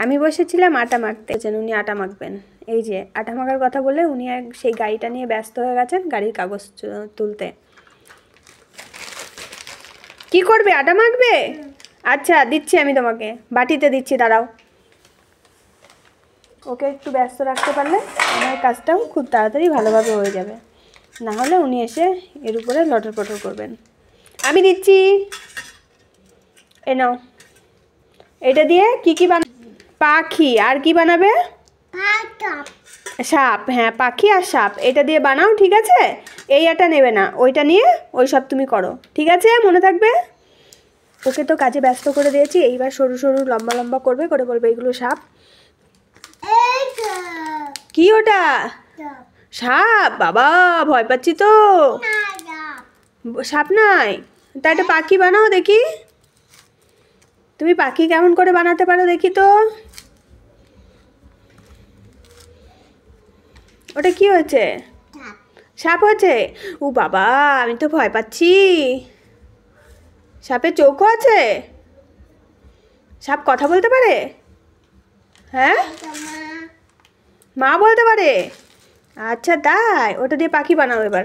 আমি বসেছিলাম আটা মাখতে, উনি আটা মাখবেন। এই যে আটা মাখার কথা বলে উনি সেই গাড়িটা নিয়ে ব্যস্ত হয়ে গেছেন, গাড়ির কাগজ তুলতে। কি করবে, আটা মাখবে? আচ্ছা দিচ্ছি, আমি তোমাকে বাটিতে দিচ্ছি, দাঁড়াও। ওকে একটু ব্যস্ত রাখতে পারলে আমার কাজটাও খুব তাড়াতাড়ি ভালোভাবে হয়ে যাবে, না হলে উনি এসে এর উপরে লটর পটর করবেন। আমি দিচ্ছি, এ নাও। এটা দিয়ে কি কি পাখি আর কি বানাবে? সাপ, হ্যাঁ পাখি আর সাপ, এটা দিয়ে বানাও, ঠিক আছে? এই আটা নেবে না, ওইটা নিয়ে ওই সব তুমি করো, ঠিক আছে? মনে থাকবে। ওকে তো কাজে ব্যস্ত করে দিয়েছি, এইবার সরু সরু লম্বা লম্বা করবে, করে বলবে এগুলো সাপ। কি ওটা? সাপ? বাবা ভয় পাচ্ছি তো। সাপ নাই, তা একটা পাখি বানাও দেখি। তুমি পাখি কেমন করে বানাতে পারো দেখি তো। ওটা কি হয়েছে? সাপ হয়েছে? ও বাবা, আমি তো ভয় পাচ্ছি। সাপের চোখও আছে? সাপ কথা বলতে পারে? হ্যাঁ, মা বলতে পারে? আচ্ছা তাই, ওটা দিয়ে পাখি বানাও এবার।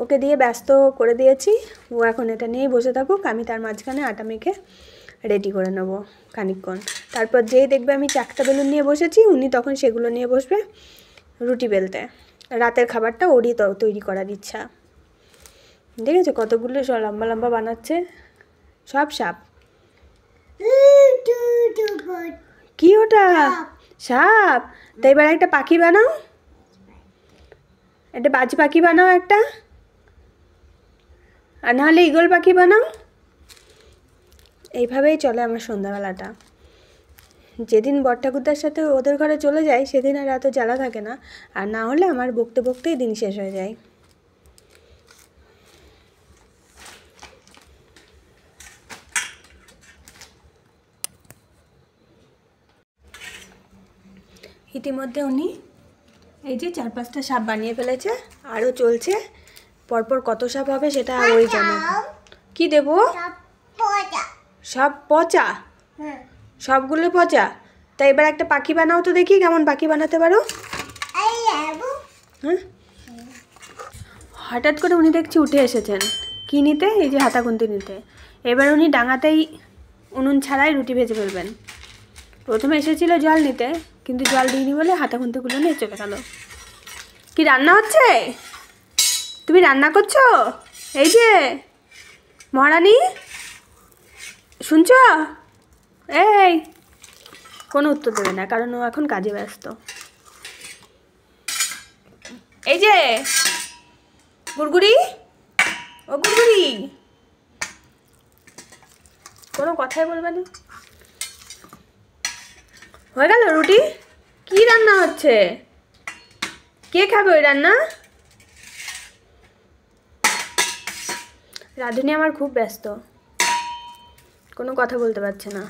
ওকে দিয়ে ব্যস্ত করে দিয়েছি, ও এখন এটা নিয়েই বসে থাকুক, আমি তার মাঝখানে আটা মেখে রেডি করে নেবো খানিকক্ষণ। তারপর যেই দেখবে আমি চাকটা বেলুন নিয়ে বসেছি, উনি তখন সেগুলো নিয়ে বসবে রুটি বেলতে। রাতের খাবারটা ওরই তৈরি করার ইচ্ছা। দেখেছো কতগুলো সব লম্বা লম্বা বানাচ্ছে, সব সাপ। কি ওটা? সাপ? তো এবার একটা পাখি বানাও, একটা বাজ পাখি বানাও একটা, আর নাহলে ঈগল পাখি বানাও। এইভাবেই চলে আমার সন্ধ্যাবেলাটা। যেদিন বড়ঠাকুরদার সাথে ওদের ঘরে চলে যাই সেদিন আর এত জ্বালা থাকে না, আর না হলে আমার বকতে বকতেই দিন শেষ হয়ে যায়। ইতিমধ্যে উনি এই যে 4-5টা সাপ বানিয়ে ফেলেছে, আরও চলছে। পরপর কত সাপ হবে সেটা ওই জানে। কি দেবো? সব পচা? সবগুলো পচা? তাই এবার একটা পাখি বানাও তো দেখি, কেমন পাখি বানাতে পারো। হ্যাঁ, হঠাৎ করে উনি দেখছি উঠে এসেছেন কি নিতে, এই যে হাতা খুন্তি নিতে। এবার উনি ডাঙাতেই উনুন ছাড়াই রুটি ভেজে ফেলবেন। প্রথমে এসেছিল জল নিতে, কিন্তু জল দিইনি বলে হাতা খুন্তিগুলো নিয়ে চলে গেল। কি রান্না হচ্ছে? তুমি রান্না করছো? এই যে মহারানী, শুনছ? এই কোনো উত্তর দেবে না, কারণ ও এখন কাজে ব্যস্ত। এই যে গুড়গুড়ি, ও গুড়গুড়ি, কোনো কথাই বলবে না। হয়ে গেল রুটি? কি রান্না হচ্ছে? কে খাবে ওই রান্না? রাঁধুনি আমার খুব ব্যস্ত, কোনো কথা বলতে পারছে না।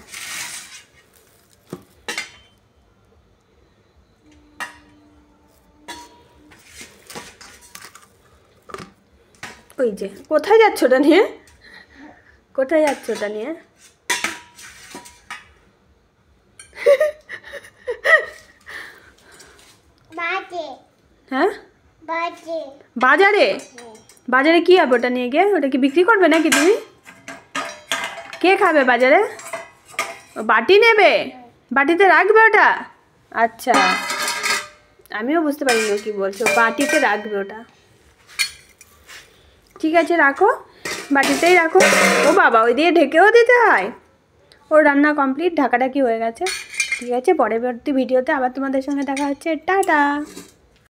ওই যে, কোথায় যাচ্ছ ওটা নিয়ে? কোথায় যাচ্ছ ওটা নিয়ে? হ্যাঁ, বাজারে? বাজারে কি হবে ওটা নিয়ে গিয়ে? ওটা কি বিক্রি করবে নাকি তুমি? কে খাবে বাজারে? বাটি নেবে? বাটিতে রাখবে ওটা? আচ্ছা, আমিও বুঝতে পারিনি কি বলছো, বাটিতে রাখবে ওটা। ঠিক আছে রাখো, বাটিতেই রাখো। ও বাবা, ওই দিয়ে ঢেকেও দিতে হয়? ওর রান্না কমপ্লিট, ঢাকাঢাকি হয়ে গেছে। ঠিক আছে, পরবর্তী ভিডিওতে আবার তোমাদের সঙ্গে দেখা হচ্ছে। টাটা।